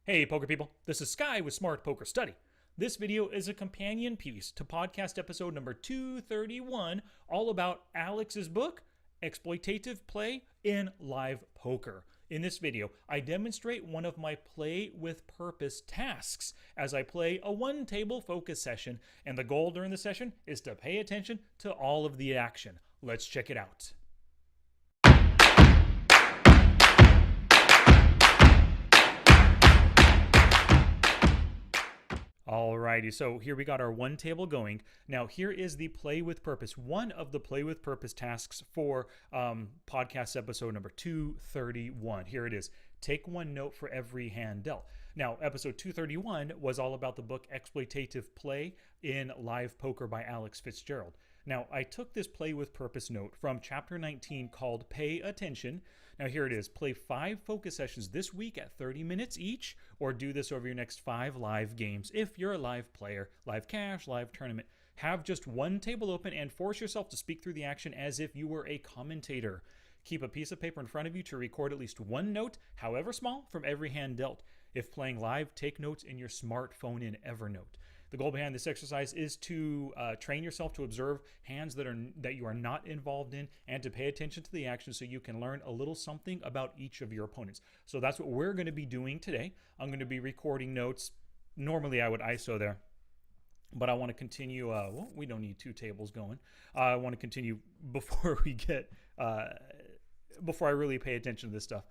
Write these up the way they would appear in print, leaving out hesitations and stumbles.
Hey, poker people, this is Sky with Smart Poker Study. This video is a companion piece to podcast episode number 231, all about Alex's book, Exploitative Play in Live Poker. In this video, I demonstrate one of my play with purpose tasks as I play a one-table focus session, and the goal during the session is to pay attention to all of the action. Let's check it out. Alrighty, so here we got our one table going. Now here is the play with purpose, one of the play with purpose tasks for podcast episode number 231. Here it is. Take one note for every hand dealt. Now, episode 231 was all about the book Exploitative Play in Live Poker by Alex Fitzgerald. Now, I took this play with purpose note from chapter 19 called Pay Attention. Now, here it is. Play 5 focus sessions this week at 30 minutes each, or do this over your next 5 live games. If you're a live player, live cash, live tournament, have just one table open and force yourself to speak through the action as if you were a commentator. Keep a piece of paper in front of you to record at least one note, however small, from every hand dealt. If playing live, take notes in your smartphone in Evernote. The goal behind this exercise is to train yourself to observe hands that you are not involved in and to pay attention to the action so you can learn a little something about each of your opponents. So that's what we're going to be doing today. I'm going to be recording notes. Normally I would ISO there, but I want to continue. Well, we don't need 2 tables going. I want to continue before we get, before I really pay attention to this stuff.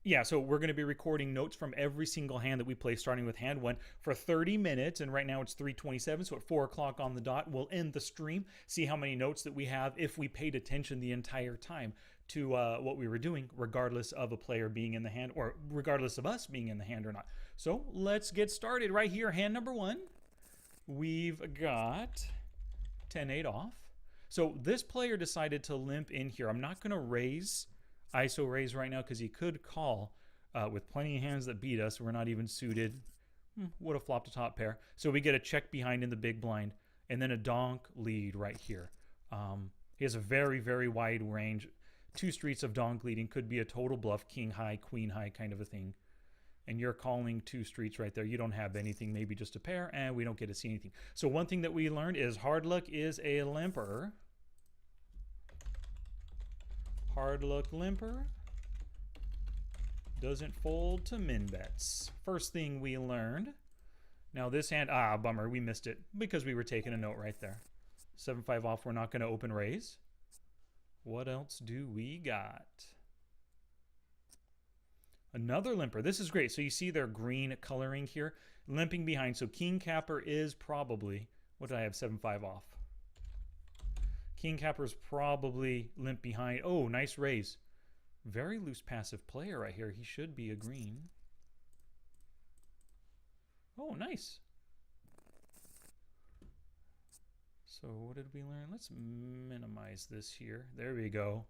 Yeah, so we're going to be recording notes from every single hand that we play, starting with hand 1 for 30 minutes. And right now it's 3:27, so at 4 o'clock on the dot, we'll end the stream, see how many notes that we have if we paid attention the entire time to what we were doing, regardless of a player being in the hand or regardless of us being in the hand or not. So let's get started right here. Hand number 1, we've got 10-8 off. So this player decided to limp in here. I'm not going to raise ISO raise right now because he could call with plenty of hands that beat us. We're not even suited. Would have flopped a top pair. So we get a check behind in the big blind and then a donk lead right here. He has a very, very wide range. 2 streets of donk leading could be a total bluff, king high, queen high kind of a thing. And you're calling 2 streets right there. You don't have anything, maybe just a pair, and we don't get to see anything. So one thing that we learned is hard luck is a limper. Hard luck limper doesn't fold to min bets. First thing we learned. Now this hand, bummer, we missed it because we were taking a note right there. 7-5 off, we're not going to open raise. What else do we got? Another limper. This is great. So you see their green coloring here, limping behind. So king capper is probably, what did I have, 7-5 off? King capper's probably limp behind. Oh, nice raise. Very loose passive player right here. He should be a green. Oh, nice. So what did we learn? Let's minimize this here. There we go.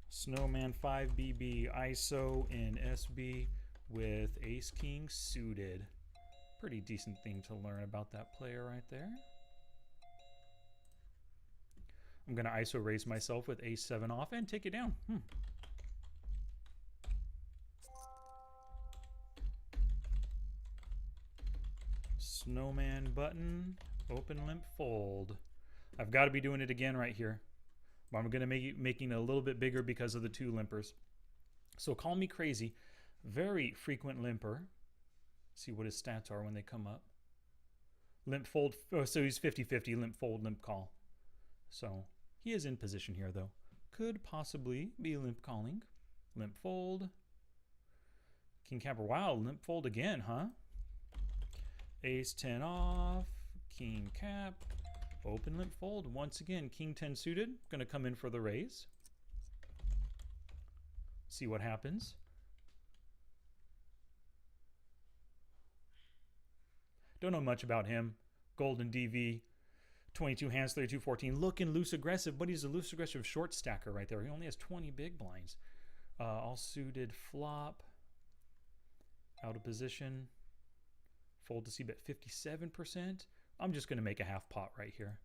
Snowman 5BB ISO in SB with ace king suited. Pretty decent thing to learn about that player right there. I'm going to ISO raise myself with ace 7 off and take it down. Snowman button, open limp fold. I've got to be doing it again right here. But I'm going to make it making it a little bit bigger because of the 2 limpers. So call me crazy. Very frequent limper. See what his stats are when they come up. Limp fold. Oh, so he's 50-50. Limp fold, limp call. So he is in position here, though. Could possibly be limp calling. Limp fold. King capper. Wow, limp fold again, huh? Ace 10 off. King cap. Open limp fold. Once again, king 10 suited. Going to come in for the raise. See what happens. Don't know much about him. Golden DV. 22 hands, 32, 14. Looking loose aggressive, but he's a loose aggressive short stacker right there. He only has 20 big blinds. All suited flop. Out of position. Fold to c-bet 57%. I'm just going to make a half pot right here.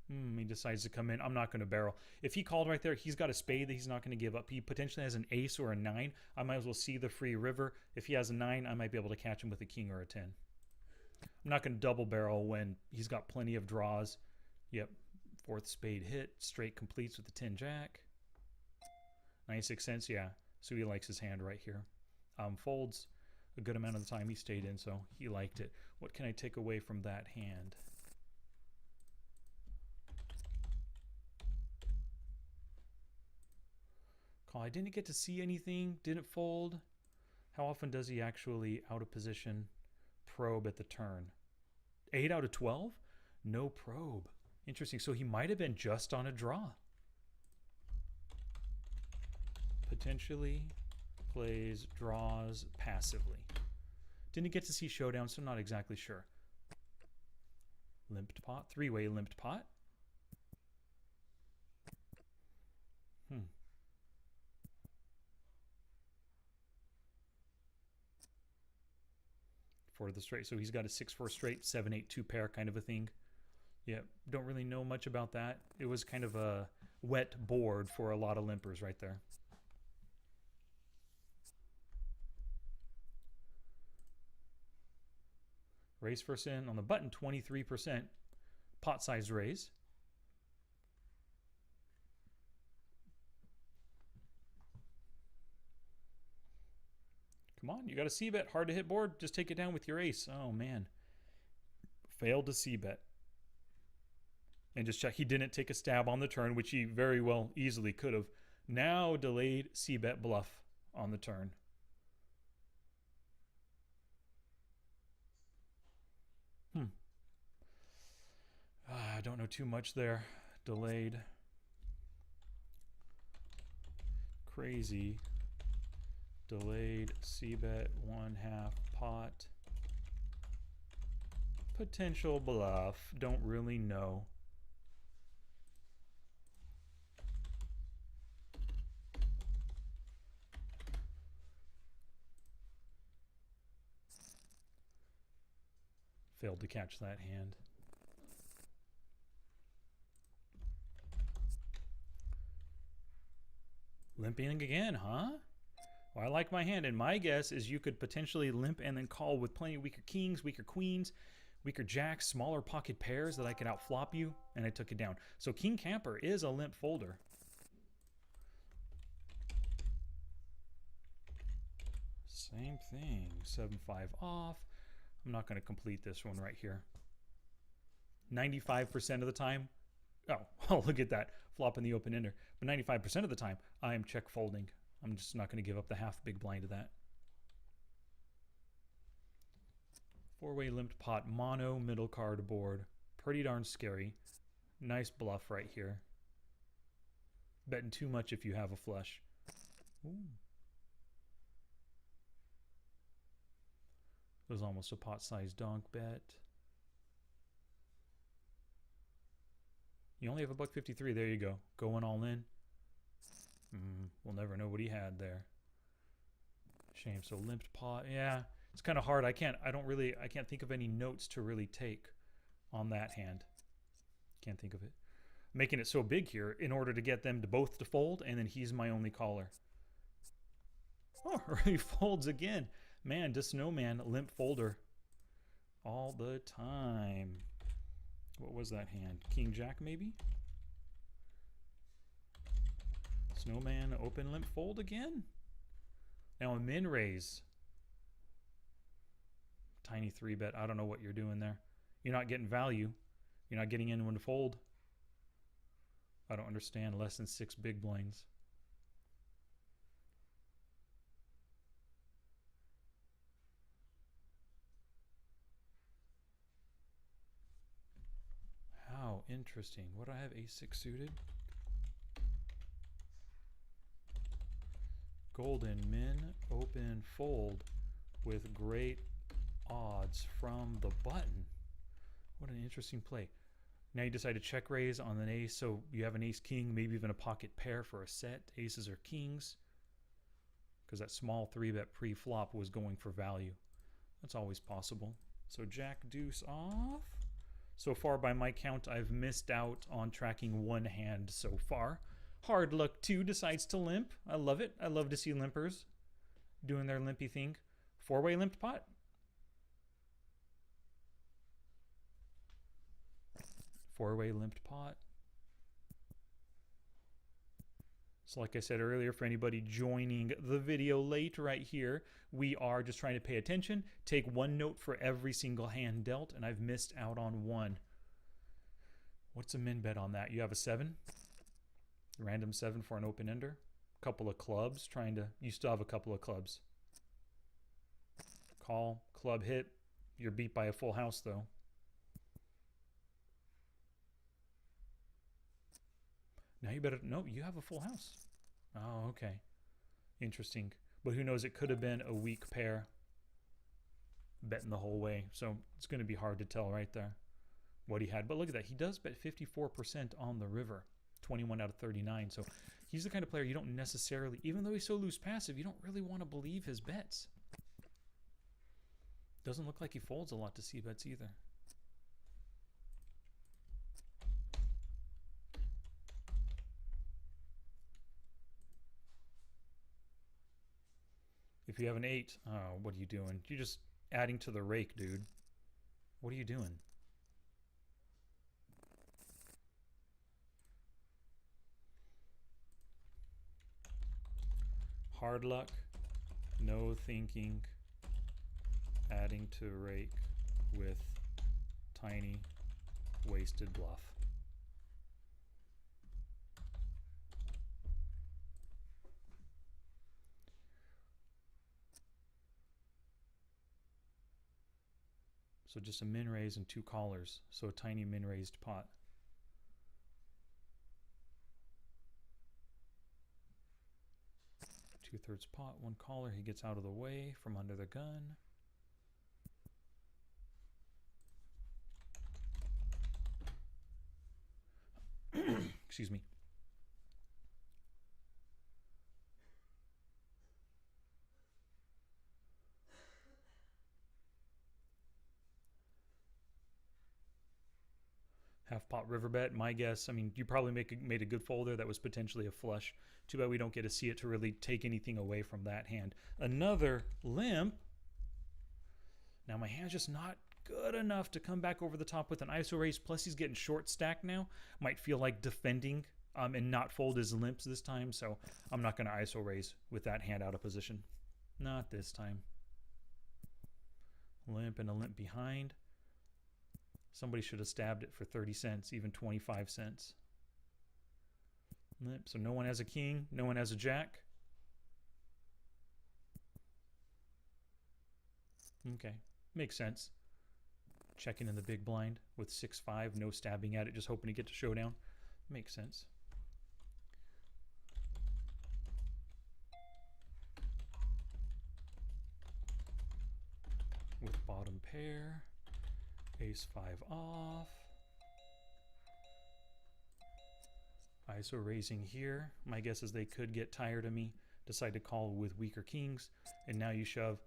He decides to come in. I'm not going to barrel. If he called right there, he's got a spade that he's not going to give up. He potentially has an ace or a 9. I might as well see the free river. If he has a 9, I might be able to catch him with a king or a 10. I'm not going to double barrel when he's got plenty of draws. Yep, 4th spade hit. Straight completes with the 10 jack. 96 cents, yeah. So he likes his hand right here. Folds a good amount of the time he stayed in, so he liked it. What can I take away from that hand? Call. I didn't get to see anything. Didn't fold. How often does he actually out of position probe at the turn? 8 out of 12? No probe. Interesting. So he might have been just on a draw. Potentially plays draws passively. Didn't get to see showdown, so not exactly sure. Limped pot. 3-way limped pot. For the straight. So he's got a 6-4 straight, 7-8 2 pair kind of a thing. Yeah, don't really know much about that. It was kind of a wet board for a lot of limpers right there. Raise first in on the button, 23%. Pot size raise. Come on, you got a c-bet. Hard to hit board. Just take it down with your ace. Oh, man. Failed to c-bet. And just check. He didn't take a stab on the turn, which he very well easily could have. Now delayed c-bet bluff on the turn. I don't know too much there. Delayed. Crazy. Delayed c-bet 1/2 pot. Potential bluff. Don't really know. Failed to catch that hand. Limping again, huh? Well, I like my hand, and my guess is you could potentially limp and then call with plenty of weaker kings, weaker queens, weaker jacks, smaller pocket pairs that I could outflop you, and I took it down. So King Camper is a limp folder. Same thing, 7-5 off. I'm not going to complete this one right here. 95% of the time, oh, look at that, flop in the open ender. But 95% of the time, I am check folding. I'm just not going to give up the half big blind to that. 4-way limped pot, mono middle card board. Pretty darn scary. Nice bluff right here. Betting too much if you have a flush. Ooh. It was almost a pot-sized donk bet. You only have a $1.53. There you go. Going all in. We'll never know what he had there. Shame. So limped pot. Yeah, it's kind of hard. I can't think of any notes to really take on that hand. Can't think of it. Making it so big here in order to get them to both to fold, and then he's my only caller. Oh, he folds again. Man, just snowman, limp folder. All the time. What was that hand? King Jack, maybe? Snowman, open limp fold again? Now a min raise. Tiny 3-bet. I don't know what you're doing there. You're not getting value. You're not getting anyone to fold. I don't understand. Less than 6 big blinds. How interesting. What do I have? Ace-6 suited. Golden min, open, fold with great odds from the button. What an interesting play. Now you decide to check raise on an ace, so you have an ace-king, maybe even a pocket pair for a set. Aces or kings. Because that small 3-bet pre-flop was going for value. That's always possible. So jack deuce off. So far, by my count, I've missed out on tracking one hand so far. Hard Luck 2 decides to limp. I love it. I love to see limpers doing their limpy thing. Four-way limped pot. Four-way limped pot. So like I said earlier, for anybody joining the video late right here, we are just trying to pay attention, take one note for every single hand dealt, and I've missed out on one. What's a min bet on that? You have a 7? Random 7 for an open ender. Couple of clubs, you still have a couple of clubs. Call, club hit. You're beat by a full house though. Now you better, no, you have a full house. Oh, okay. Interesting. But who knows, it could have been a weak pair betting the whole way. So it's going to be hard to tell right there what he had. But look at that. He does bet 54% on the river. 21 out of 39. So he's the kind of player you don't necessarily, even though he's so loose passive, you don't really want to believe his bets. Doesn't look like he folds a lot to see bets either. If you have an 8, oh, what are you doing? You're just adding to the rake, dude. What are you doing? Hard luck, no thinking, adding to rake with tiny wasted bluff. So just a min raise and 2 callers. So a tiny min raised pot. Two-thirds pot, 1 caller. He gets out of the way from under the gun. Excuse me. Half pot river bet, my guess. I mean, you probably made a good folder that was potentially a flush. Too bad we don't get to see it to really take anything away from that hand. Another limp. Now my hand's just not good enough to come back over the top with an ISO raise. Plus he's getting short stacked now. Might feel like defending and not fold his limps this time. So I'm not going to ISO raise with that hand out of position. Not this time. Limp and a limp behind. Somebody should have stabbed it for 30 cents, even 25 cents. Limp. So no one has a king, no one has a jack. Okay, makes sense. Checking in the big blind with 6-5, no stabbing at it, just hoping to get to showdown. Makes sense. With bottom pair. Ace 5 off. ISO raising here. My guess is they could get tired of me, decide to call with weaker kings, and now you shove.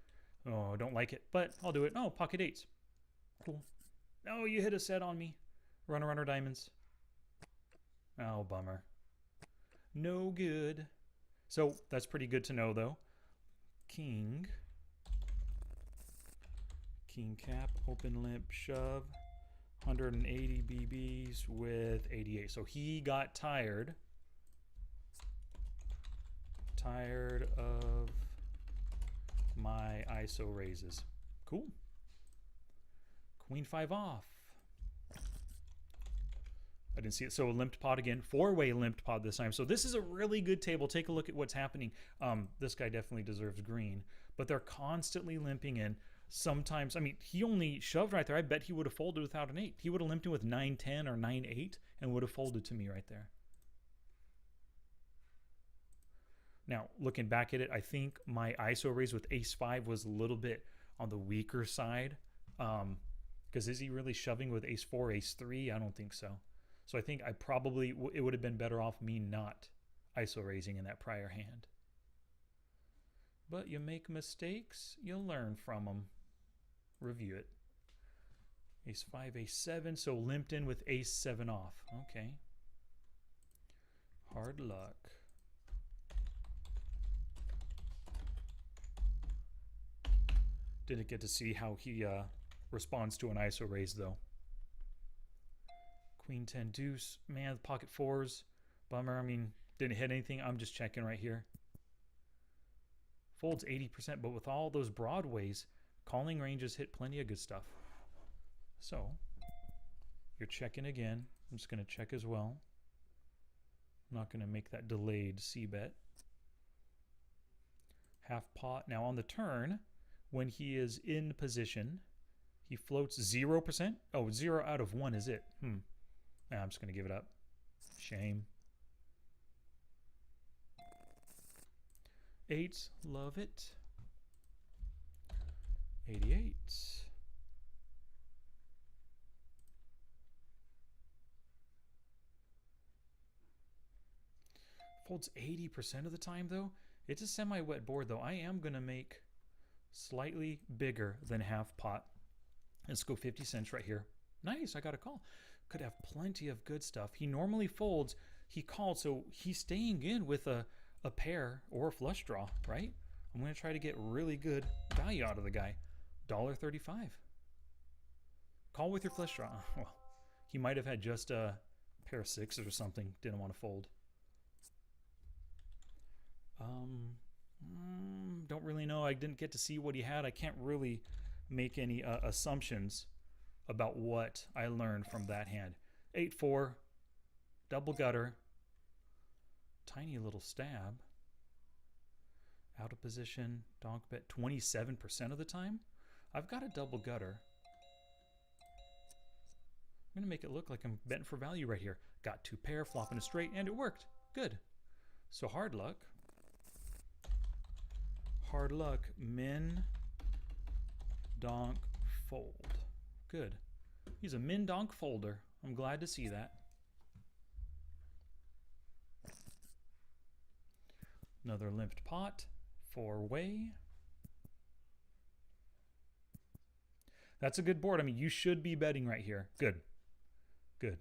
Oh, I don't like it, but I'll do it. Oh, pocket 8s. Cool. Oh, you hit a set on me. Runner diamonds. Oh, bummer. No good. So that's pretty good to know, though. King cap, open limp, shove, 180 BBs with 88. So he got tired of my ISO raises. Cool. Queen 5 off. I didn't see it. So a limped pot again. 4-way limped pot this time. So this is a really good table. Take a look at what's happening. This guy definitely deserves green, but they're constantly limping in. Sometimes, I mean, he only shoved right there. I bet he would have folded without an 8. He would have limped in with 9-10 or 9-8 and would have folded to me right there. Now, looking back at it, I think my ISO raise with Ace 5 was a little bit on the weaker side. Because is he really shoving with Ace 4, Ace 3? I don't think so. So I think it would have been better off me not ISO raising in that prior hand. But you make mistakes, you learn from them. Review it. Ace 5, ace 7. So limped in with ace 7 off. Okay. Hard luck. Didn't get to see how he responds to an ISO raise though. Queen 10 deuce. Man, pocket fours. Bummer. I mean, didn't hit anything. I'm just checking right here. Folds 80%, but with all those broadways, calling ranges hit plenty of good stuff. So, you're checking again. I'm just going to check as well. I'm not going to make that delayed C-bet. Half pot. Now on the turn, when he is in position, he floats 0%. Oh, 0 out of 1 is it? Nah, I'm just going to give it up. Shame. 8, love it. 88. Folds 80% of the time though. It's a semi-wet board though. I am going to make slightly bigger than half pot. Let's go 50 cents right here. Nice, I got a call. Could have plenty of good stuff. He normally folds. He called, so he's staying in with a pair or a flush draw, right? I'm going to try to get really good value out of the guy. $1.35. Call with your flush draw. Well, he might have had just a pair of sixes or something. Didn't want to fold. Don't really know. I didn't get to see what he had. I can't really make any assumptions about what I learned from that hand. 8-4, double gutter, tiny little stab, out of position, donk bet 27% of the time. I've got a double gutter. I'm going to make it look like I'm betting for value right here. Got 2 pair, flopping a straight, and it worked. Good. So hard luck. Hard luck, min, donk, fold. Good. He's a min donk folder. I'm glad to see that. Another limped pot, 4-way. That's a good board. I mean, you should be betting right here. Good. Good.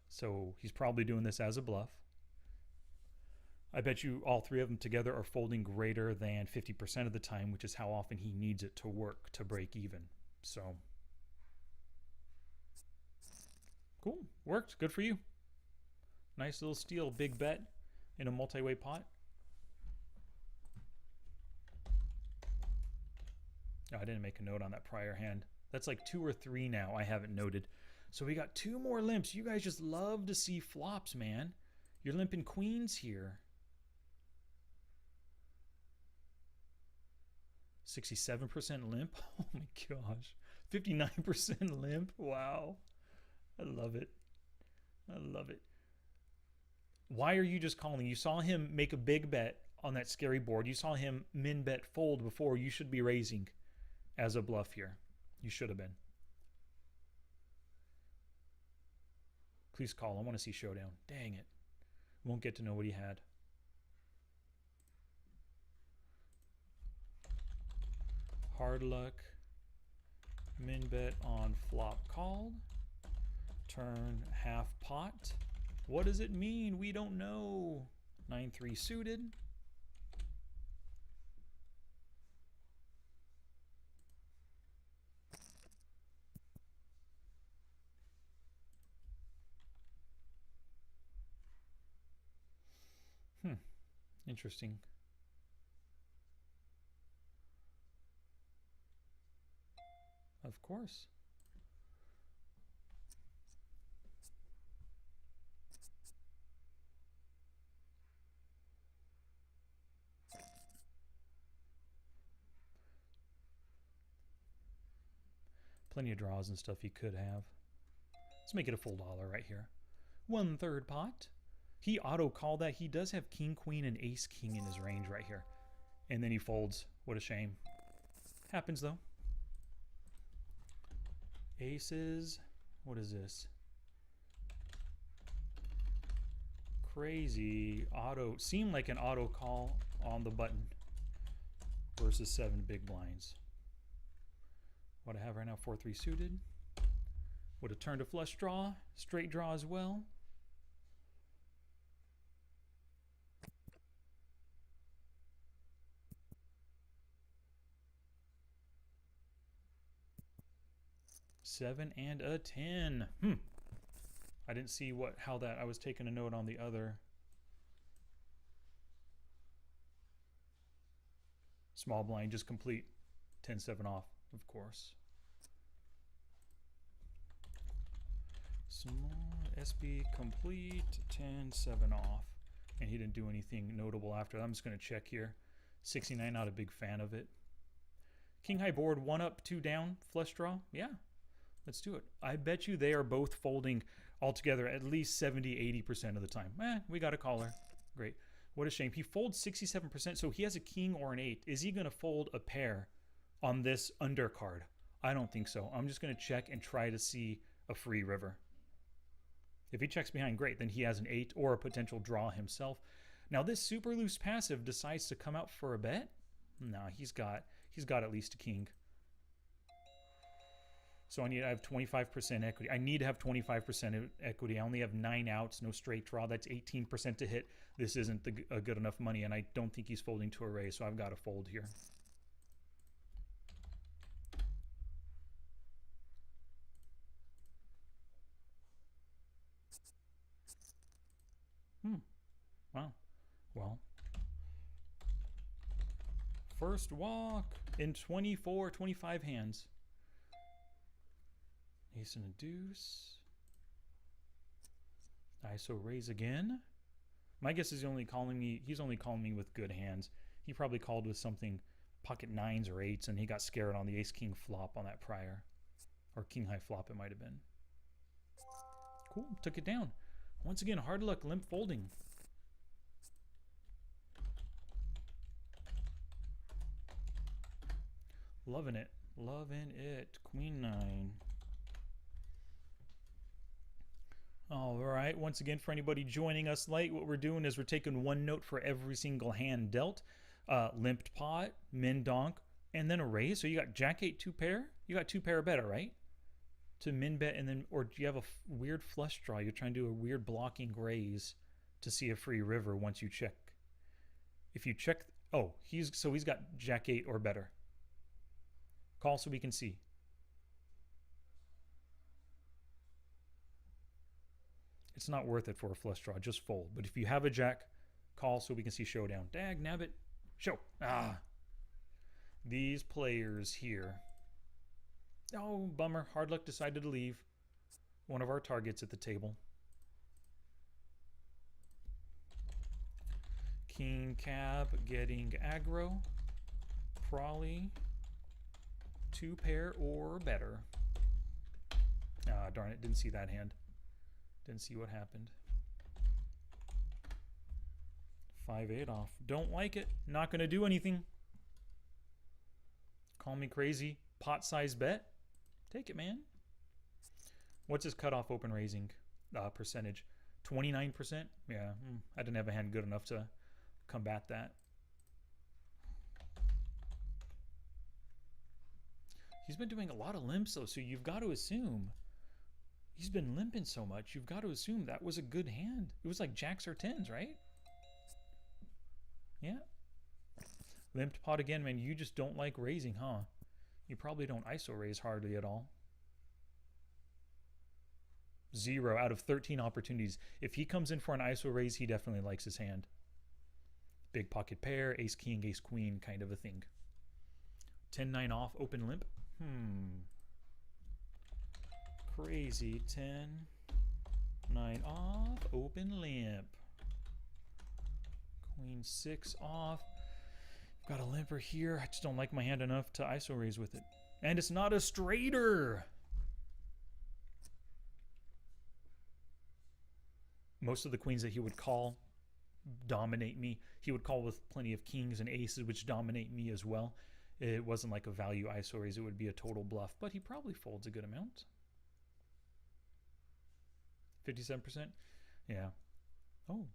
So he's probably doing this as a bluff. I bet you all 3 of them together are folding greater than 50% of the time, which is how often he needs it to work to break even. So, cool. Worked. Good for you. Nice little steal. Big bet in a multi-way pot. Oh, I didn't make a note on that prior hand. That's like 2 or 3 now I haven't noted. So we got 2 more limps. You guys just love to see flops, man. You're limping queens here. 67% limp. Oh my gosh. 59% limp. Wow. I love it. I love it. Why are you just calling? You saw him make a big bet on that scary board. You saw him min bet fold before. You should be raising as a bluff here. You should have been. Please call. I want to see showdown. Dang it. Won't get to know what he had. Hard luck. Min bet on flop called. Turn half pot. What does it mean? We don't know. 9-3 suited. Interesting. Of course. Plenty of draws and stuff he could have. Let's make it a full dollar right here. 1/3 pot. He auto-called that. He does have king, queen, and ace, king in his range right here. And then he folds. What a shame. Happens, though. Aces. What is this? Crazy auto. Seemed like an auto call on the button. Versus 7 big blinds. What I have right now, 4-3 suited. Would have turned a flush draw, straight draw as well. Seven and a 10. I didn't see how that, I was taking a note on the other. Small blind, just complete. 10-7 off, of course. Small SB complete, 10-7 off. And he didn't do anything notable after that. I'm just going to check here. 69, not a big fan of it. King high board, 1 up, 2 down, flush draw. Yeah, let's do it. I bet you they are both folding altogether at least 70-80% of the time. We got a caller. Great. What a shame. He folds 67%, so he has a king or an 8. Is he going to fold a pair on this undercard? I don't think so. I'm just going to check and try to see a free river. If he checks behind, great. Then he has an 8 or a potential draw himself. Now this super loose passive decides to come out for a bet. Nah, he's got at least a king. So I have 25% equity. I need to have 25% equity. I only have 9 outs, no straight draw. That's 18% to hit. This isn't a good enough money, and I don't think he's folding to a raise, so I've got to fold here. Wow. Well, first walk in 24, 25 hands. Ace and a deuce. ISO raise again. My guess is he's only calling me with good hands. He probably called with something pocket 9s or 8s, and he got scared on the ace king flop on that prior. Or king high flop it might have been. Cool, took it down. Once again, hard luck, limp folding. Loving it. Loving it. Queen 9. All right. Once again, for anybody joining us late, what we're doing is we're taking 1 note for every single hand dealt. Limped pot, min donk, and then a raise. So you got jack 8, 2 pair. You got 2 pair or better, right? To min bet, and then, or do you have a weird flush draw? You're trying to do a weird blocking raise to see a free river once you check. If you check, oh, he's got jack 8 or better. Call so we can see. It's not worth it for a flush draw, just fold. But if you have a jack, call so we can see showdown. Dag nabbit, show. These players here. Oh, bummer. Hard luck decided to leave one of our targets at the table. King cab getting aggro. Probably 2 pair or better. Darn it, didn't see that hand. Didn't see what happened. 5-8 off. Don't like it. Not going to do anything. Call me crazy. Pot size bet. Take it, man. What's his cutoff open raising percentage? 29%? Yeah, I didn't have a hand good enough to combat that. He's been doing a lot of limps, though, so you've got to assume he's been limping so much. You've got to assume that was a good hand. It was like jacks or 10s, right? Yeah. Limped pot again, man. You just don't like raising, huh? You probably don't ISO raise hardly at all. 0 out of 13 opportunities. If he comes in for an ISO raise, he definitely likes his hand. Big pocket pair, ace king, ace queen kind of a thing. 10-9 off, open limp. Crazy. 10-9 off, open limp. Queen 6 off. Got a limper here. I just don't like my hand enough to ISO raise with it. And it's not a straighter. Most of the queens that he would call dominate me. He would call with plenty of kings and aces, which dominate me as well. It wasn't like a value ISO raise. It would be a total bluff, but he probably folds a good amount. 57%? Yeah. Oh.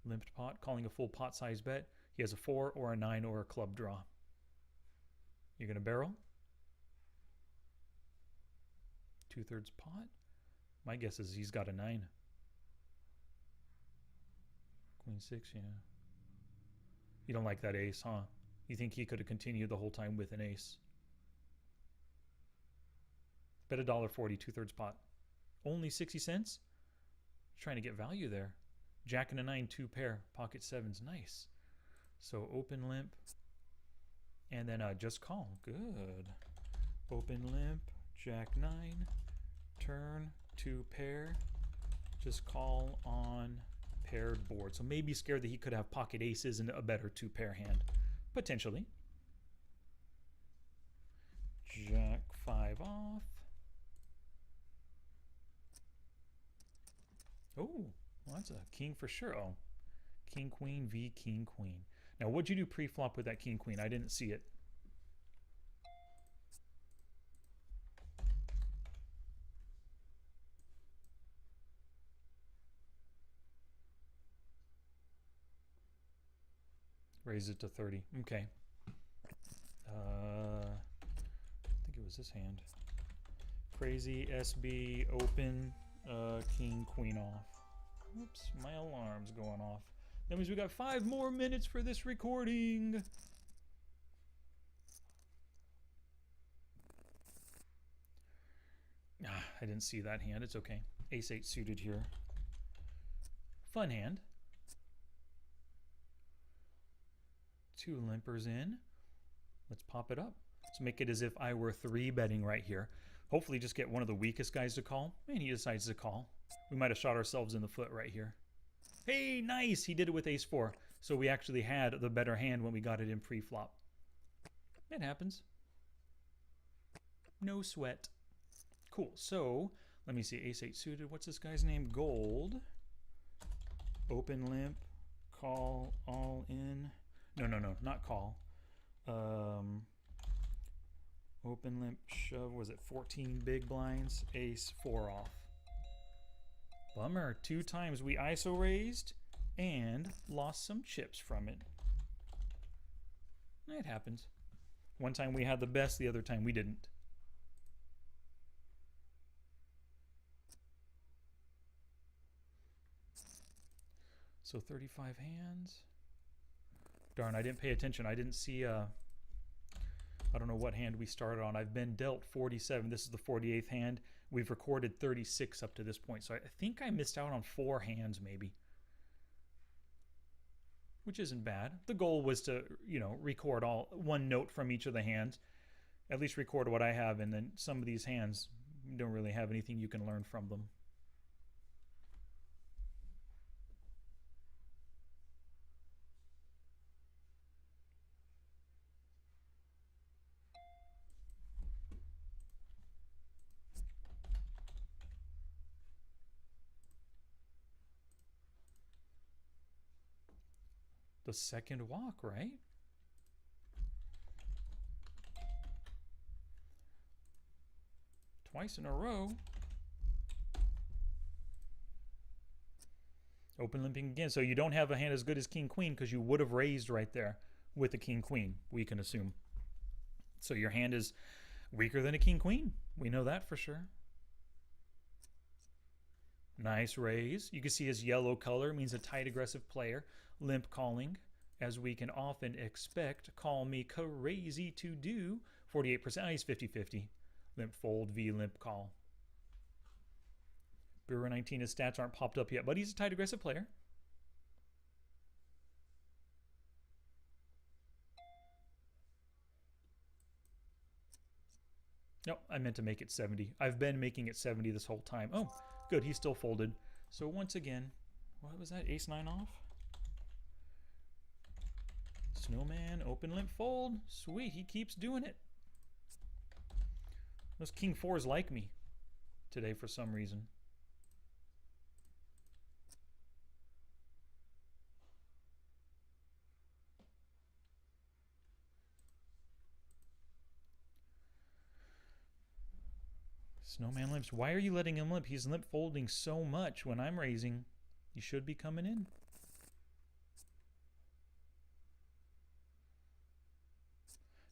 Limped pot, calling a full pot size bet. He has a 4 or a 9 or a club draw. You're going to barrel? 2/3 pot. My guess is he's got a 9. Queen 6, yeah. You don't like that ace, huh? You think he could have continued the whole time with an ace? Bet $1.40, 2/3 pot. Only 60 cents? Trying to get value there. Jack and a 9, 2 pair. Pocket 7's nice. So open limp. And then just call. Good. Open limp. Jack 9. Turn. 2 pair. Just call on paired board. So maybe scared that he could have pocket aces and a better 2 pair hand. Potentially. Jack 5 off. Oh, well, that's a king for sure. Oh, king queen v king queen. Now, what'd you do pre-flop with that king queen? I didn't see it. Raise it to 30. Okay. I think it was this hand. Crazy SB open. King queen off. Oops, my alarm's going off. That means we got 5 more minutes for this recording. I didn't see that hand. It's okay. Ace 8 suited here. Fun hand. 2 limpers in. Let's pop it up. Let's make it as if I were 3-betting right here. Hopefully just get one of the weakest guys to call. And he decides to call. We might have shot ourselves in the foot right here. Hey, nice! He did it with ace 4. So we actually had the better hand when we got it in pre-flop. It happens. No sweat. Cool. So, let me see. Ace 8 suited. What's this guy's name? Gold. Open limp. Call all in. No, not call. Open limp shove. Was it 14 big blinds? Ace 4 off. Bummer. 2 times we ISO raised and lost some chips from it. It happens. One time we had the best, the other time we didn't. So 35 hands. Darn, I didn't pay attention. I didn't see, I don't know what hand we started on. I've been dealt 47. This is the 48th hand. We've recorded 36 up to this point. So I think I missed out on 4 hands maybe. Which isn't bad. The goal was to, record one note from each of the hands. At least record what I have, and then some of these hands don't really have anything you can learn from them. The second walk, right? Twice in a row. Open limping again. So you don't have a hand as good as king queen because you would have raised right there with a king queen, we can assume. So your hand is weaker than a king queen. We know that for sure. Nice raise. You can see his yellow color means a tight aggressive player. Limp calling, as we can often expect. Call me crazy to do. 48%. He's 50-50. Limp fold v limp call. Brewer 19, his stats aren't popped up yet, but he's a tight aggressive player. No, I meant to make it 70. I've been making it 70 this whole time. Oh, good. He's still folded. So once again, what was that? Ace 9 off? Snowman, open limp fold. Sweet, he keeps doing it. Those king 4s like me today for some reason. Snowman limps. Why are you letting him limp? He's limp folding so much when I'm raising. He should be coming in.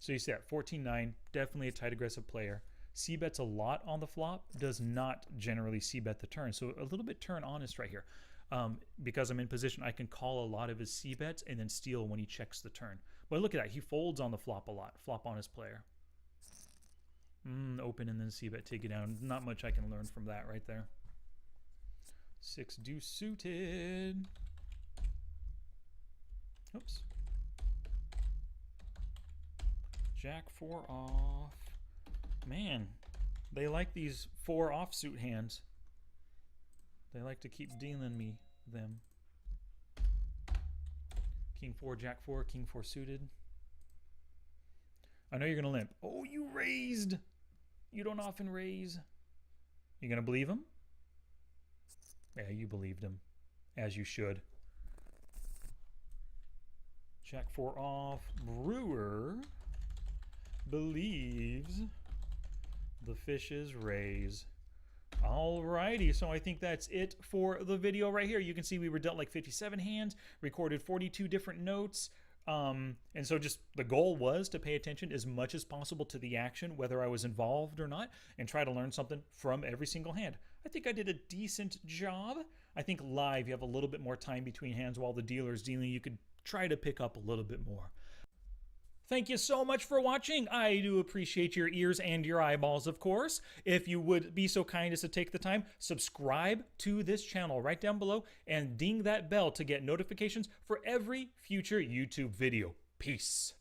So you see that 14-9, definitely a tight aggressive player. c-bets a lot on the flop does not generally c-bet the turn. So a little bit turn honest right here. Because I'm in position, I can call a lot of his c-bets and then steal when he checks the turn. But look at that. He folds on the flop a lot. Flop honest player. Open and then c-bet, take it down. Not much I can learn from that right there. 6 deuce suited. Oops. Jack 4 off. Man, they like these 4 offsuit hands. They like to keep dealing me them. King 4, Jack 4, King 4 suited. I know you're gonna limp. Oh, you raised. You don't often raise. You gonna believe him? Yeah, you believed him, as you should. Jack 4 off. Brewer believes the fishes raise. Alrighty, so I think that's it for the video right here. You can see we were dealt like 57 hands, recorded 42 different notes. And so just the goal was to pay attention as much as possible to the action, whether I was involved or not, and try to learn something from every single hand. I think I did a decent job. I think live you have a little bit more time between hands while the dealer's dealing. You could try to pick up a little bit more. Thank you so much for watching. I do appreciate your ears and your eyeballs, of course. If you would be so kind as to take the time, subscribe to this channel right down below and ding that bell to get notifications for every future YouTube video. Peace.